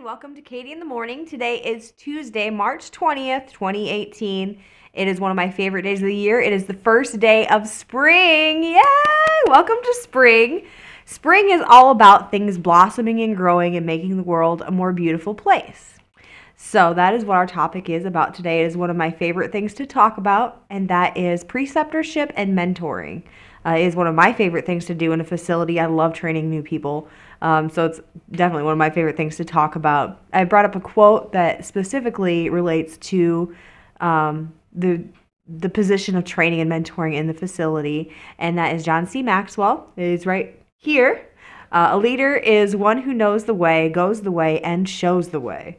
welcome to Katie in the Morning. Today is Tuesday, March 20th, 2018. It is one of my favorite days of the year. It is the first day of spring. Yay! Welcome to spring. Spring is all about things blossoming and growing and making the world a more beautiful place. So that is what our topic is about today. It is one of my favorite things to talk about, and that is preceptorship and mentoring. It is one of my favorite things to do in a facility. I love training new people. So it's definitely one of my favorite things to talk about. I brought up a quote that specifically relates to the position of training and mentoring in the facility, and that is John C. Maxwell. It is right here. A leader is one who knows the way, goes the way, and shows the way.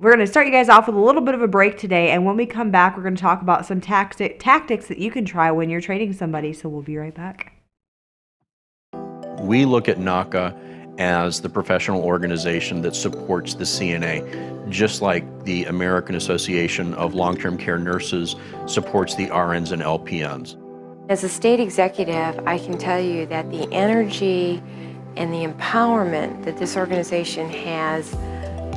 We're going to start you guys off with a little bit of a break today, and when we come back, we're going to talk about some tactics that you can try when you're training somebody, so we'll be right back. We look at NACA as the professional organization that supports the CNA, just like the American Association of Long-Term Care Nurses supports the RNs and LPNs. As a state executive, I can tell you that the energy and the empowerment that this organization has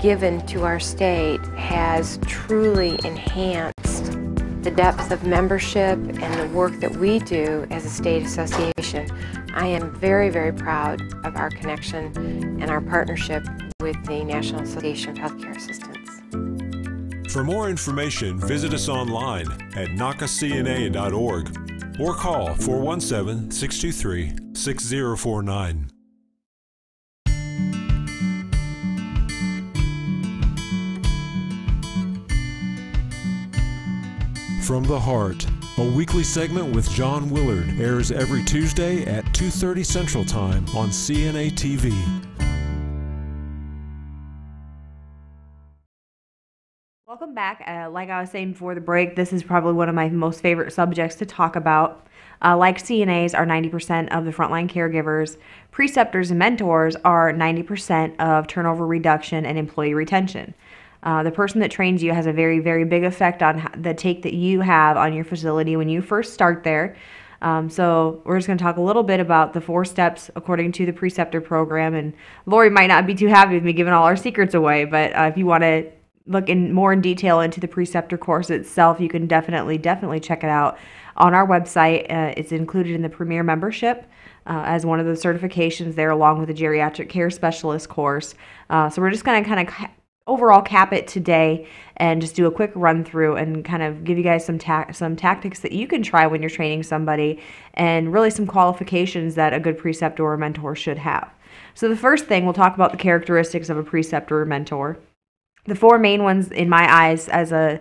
given to our state has truly enhanced the depth of membership and the work that we do as a state association. I am very, very proud of our connection and our partnership with the National Association of Healthcare Assistants. For more information, visit us online at nacacna.org or call 417-623-6049. From the Heart, a weekly segment with John Willard, airs every Tuesday at 2:30 Central Time on CNA TV. Welcome back. Like I was saying before the break, this is probably one of my most favorite subjects to talk about. Like CNAs are 90% of the frontline caregivers, preceptors and mentors are 90% of turnover reduction and employee retention. The person that trains you has a very, very big effect on the take that you have on your facility when you first start there. So we're just going to talk a little bit about the 4 steps according to the preceptor program. And Lori might not be too happy with me giving all our secrets away, but if you want to look more in detail into the preceptor course itself, you can definitely check it out on our website. It's included in the Premier membership as one of the certifications there, along with the Geriatric Care Specialist course. So we're just going to kind of overall cap it today and just do a quick run through and kind of give you guys some tactics that you can try when you're training somebody, and really some qualifications that a good preceptor or mentor should have. So the first thing, we'll talk about the characteristics of a preceptor or mentor. The 4 main ones in my eyes to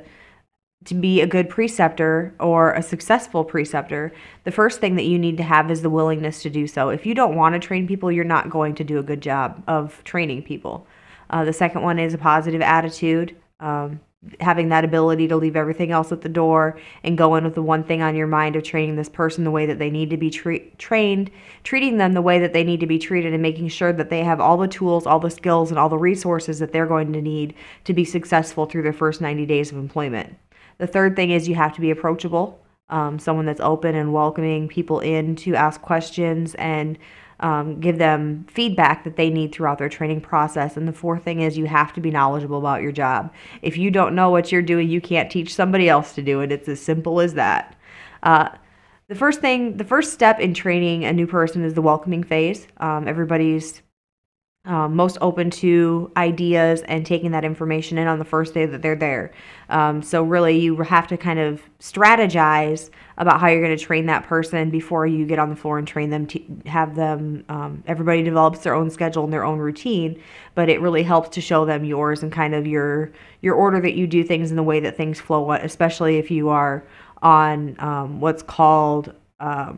be a good preceptor or a successful preceptor, the first thing that you need to have is the willingness to do so. If you don't want to train people, you're not going to do a good job of training people. The second one is a positive attitude, having that ability to leave everything else at the door and go in with the one thing on your mind of training this person the way that they need to be trained, treating them the way that they need to be treated, and making sure that they have all the tools, all the skills, and all the resources that they're going to need to be successful through their first 90 days of employment. The third thing is you have to be approachable, someone that's open and welcoming people in to ask questions and give them feedback that they need throughout their training process. And the fourth thing is you have to be knowledgeable about your job. If you don't know what you're doing, you can't teach somebody else to do it. It's as simple as that. The first step in training a new person is the welcoming phase. Everybody's most open to ideas and taking that information in on the first day that they're there. So really you have to kind of strategize about how you're going to train that person before you get on the floor and train them, to have them, everybody develops their own schedule and their own routine, but it really helps to show them yours and kind of your order that you do things and the way that things flow, especially if you are on what's called, oh,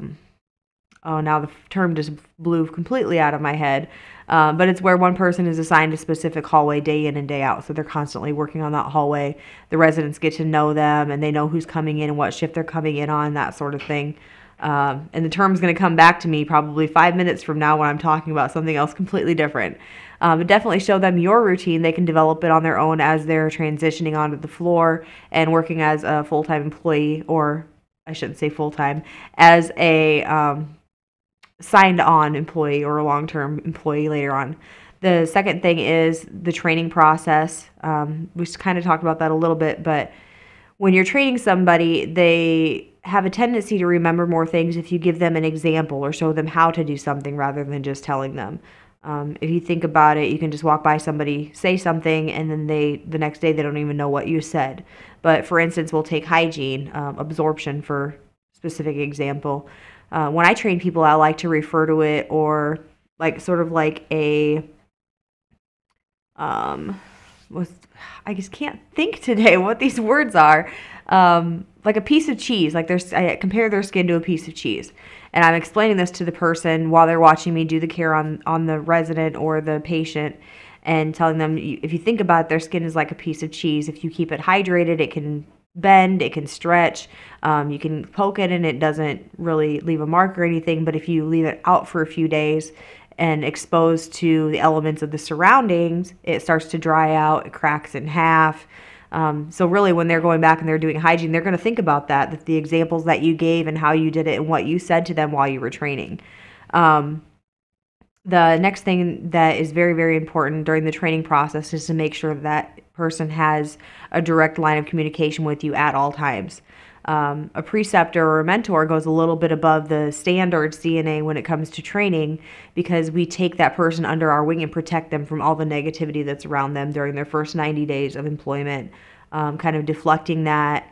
now the term just blew completely out of my head. But it's where one person is assigned a specific hallway day in and day out. So they're constantly working on that hallway. The residents get to know them, and they know who's coming in and what shift they're coming in on, that sort of thing. And the term's going to come back to me probably 5 minutes from now when I'm talking about something else completely different. But definitely show them your routine. They can develop it on their own as they're transitioning onto the floor and working as a full-time employee, or I shouldn't say full-time, as a signed-on employee or a long-term employee later on. The second thing is the training process. We just kind of talked about that a little bit, but when you're training somebody, they have a tendency to remember more things if you give them an example or show them how to do something rather than just telling them. If you think about it, you can just walk by somebody, say something, and then the next day they don't even know what you said. But for instance, we'll take hygiene, absorption for specific example. When I train people, I like to refer to it or like sort of like a I just can't think today what these words are. Like a piece of cheese. Like I compare their skin to a piece of cheese. And I'm explaining this to the person while they're watching me do the care on the resident or the patient and telling them, if you think about it, their skin is like a piece of cheese. If you keep it hydrated, it can bend, it can stretch. You can poke it and it doesn't really leave a mark or anything. But if you leave it out for a few days and exposed to the elements of the surroundings, it starts to dry out, it cracks in half. So really when they're going back and they're doing hygiene, they're going to think about that the examples that you gave and how you did it and what you said to them while you were training. The next thing that is very, very important during the training process is to make sure that person has a direct line of communication with you at all times. A preceptor or a mentor goes a little bit above the standard CNA when it comes to training because we take that person under our wing and protect them from all the negativity that's around them during their first 90 days of employment, kind of deflecting that,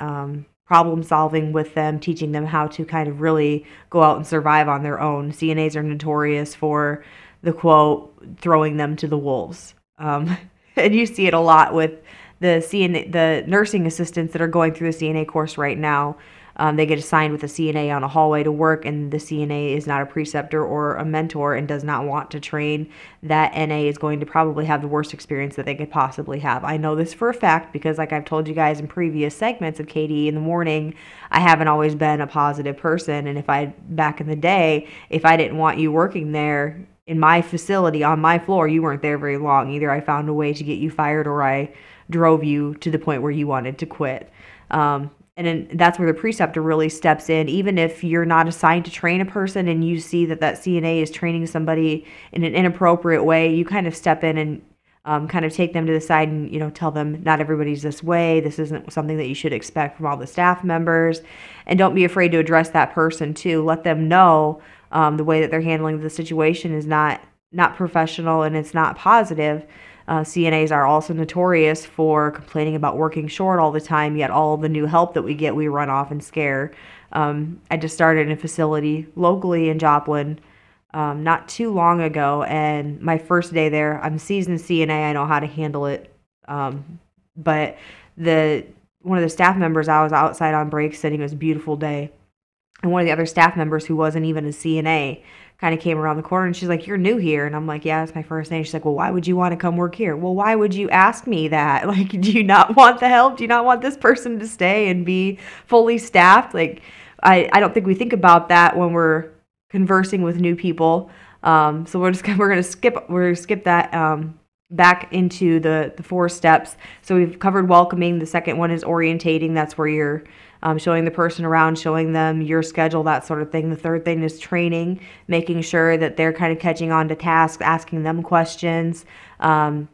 problem solving with them, teaching them how to kind of really go out and survive on their own. CNAs are notorious for the quote, throwing them to the wolves. And you see it a lot with the nursing assistants that are going through the CNA course right now. They get assigned with a CNA on a hallway to work, and the CNA is not a preceptor or a mentor and does not want to train. That NA is going to probably have the worst experience that they could possibly have. I know this for a fact because, like I've told you guys in previous segments of KDE in the morning, I haven't always been a positive person. And back in the day, if I didn't want you working there in my facility on my floor, you weren't there very long. Either I found a way to get you fired or I drove you to the point where you wanted to quit. And then that's where the preceptor really steps in. Even if you're not assigned to train a person and you see that CNA is training somebody in an inappropriate way, you kind of step in and kind of take them to the side and, tell them not everybody's this way. This isn't something that you should expect from all the staff members. And don't be afraid to address that person too. Let them know the way that they're handling the situation is not professional and it's not positive. CNAs are also notorious for complaining about working short all the time, yet all the new help that we get, we run off and scare. I just started in a facility locally in Joplin not too long ago, and my first day there, I'm seasoned CNA, I know how to handle it, but one of the staff members, I was outside on break sitting, it was a beautiful day, and one of the other staff members who wasn't even a CNA kind of came around the corner and she's like, "You're new here." And I'm like, "Yeah, it's my first day." And she's like, "Well, why would you want to come work here?" "Well, why would you ask me that? Like, do you not want the help? Do you not want this person to stay and be fully staffed?" Like, I don't think we think about that when we're conversing with new people. So we're gonna skip that back into the 4 steps. So we've covered welcoming. The second one is orientating. That's where you're showing the person around, showing them your schedule, that sort of thing. The third thing is training, making sure that they're kind of catching on to tasks, asking them questions, kind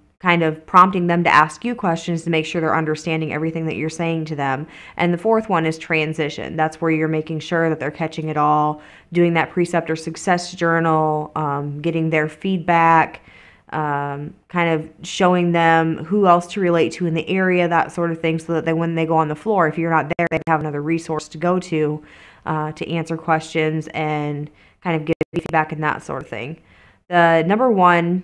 of prompting them to ask you questions to make sure they're understanding everything that you're saying to them. And the fourth one is transition. That's where you're making sure that they're catching it all, doing that preceptor success journal, getting their feedback, kind of showing them who else to relate to in the area, that sort of thing, so that when they go on the floor, if you're not there, they have another resource to go to answer questions and kind of give feedback and that sort of thing. The number one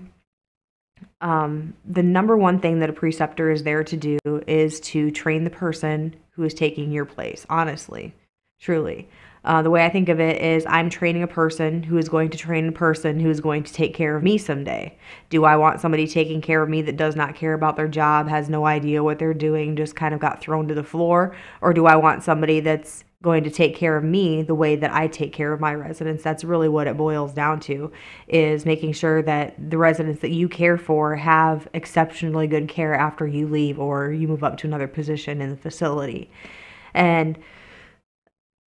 thing that a preceptor is there to do is to train the person who is taking your place, honestly, truly. The way I think of it is I'm training a person who is going to train a person who is going to take care of me someday. Do I want somebody taking care of me that does not care about their job, has no idea what they're doing, just kind of got thrown to the floor? Or do I want somebody that's going to take care of me the way that I take care of my residents? That's really what it boils down to, is making sure that the residents that you care for have exceptionally good care after you leave or you move up to another position in the facility. And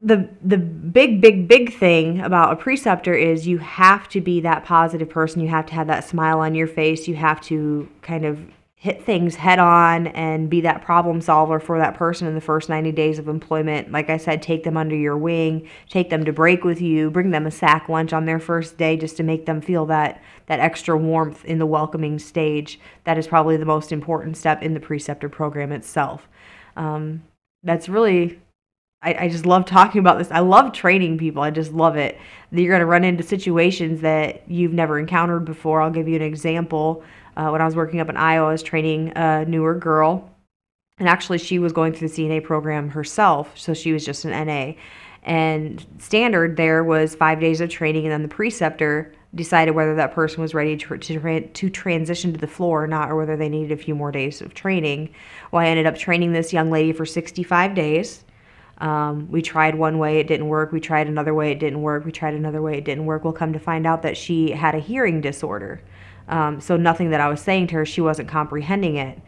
the big thing about a preceptor is you have to be that positive person. You have to have that smile on your face. You have to kind of hit things head on and be that problem solver for that person in the first 90 days of employment. Like I said, take them under your wing, take them to break with you, bring them a sack lunch on their first day just to make them feel that extra warmth in the welcoming stage. That is probably the most important step in the preceptor program itself. That's really, I just love talking about this. I love training people. I just love it. You're going to run into situations that you've never encountered before. I'll give you an example. When I was working up in Iowa, I was training a newer girl, and actually she was going through the CNA program herself, so she was just an NA. And standard there was 5 days of training, and then the preceptor decided whether that person was ready to transition to the floor or not, or whether they needed a few more days of training. Well, I ended up training this young lady for 65 days. We tried one way, it didn't work. We tried another way, it didn't work. We tried another way, it didn't work. We'll come to find out that she had a hearing disorder. So nothing that I was saying to her, she wasn't comprehending it.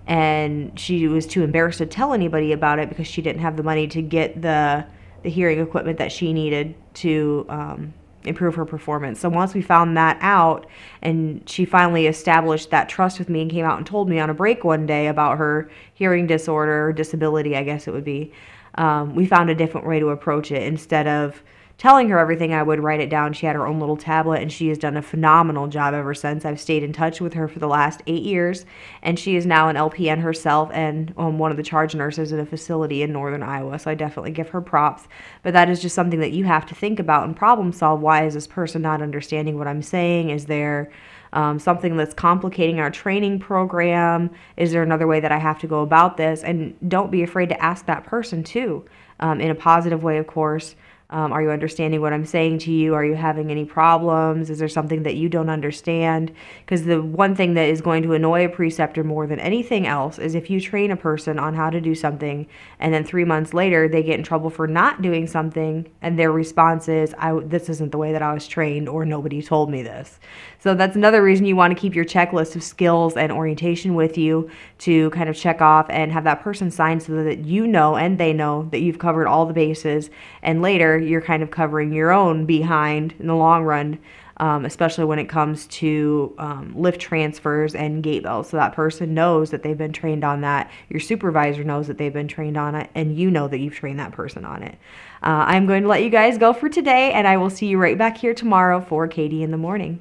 And she was too embarrassed to tell anybody about it because she didn't have the money to get the hearing equipment that she needed to improve her performance. So once we found that out, and she finally established that trust with me and came out and told me on a break one day about her hearing disorder, or disability, I guess it would be, we found a different way to approach it. Instead of telling her everything, I would write it down. She had her own little tablet, and she has done a phenomenal job ever since. I've stayed in touch with her for the last 8 years, and she is now an LPN herself and one of the charge nurses at a facility in northern Iowa, so I definitely give her props. But that is just something that you have to think about and problem solve. Why is this person not understanding what I'm saying? Is there something that's complicating our training program? Is there another way that I have to go about this? And don't be afraid to ask that person too, in a positive way, of course. Are you understanding what I'm saying to you? Are you having any problems? Is there something that you don't understand? Because the one thing that is going to annoy a preceptor more than anything else is if you train a person on how to do something and then 3 months later they get in trouble for not doing something and their response is, this isn't the way that I was trained, or nobody told me this. So that's another reason you want to keep your checklist of skills and orientation with you to kind of check off and have that person sign so that you know and they know that you've covered all the bases, and later you're kind of covering your own behind in the long run, especially when it comes to lift transfers and gate belts. So that person knows that they've been trained on that. Your supervisor knows that they've been trained on it, and you know that you've trained that person on it. I'm going to let you guys go for today, and I will see you right back here tomorrow for Katie in the Morning.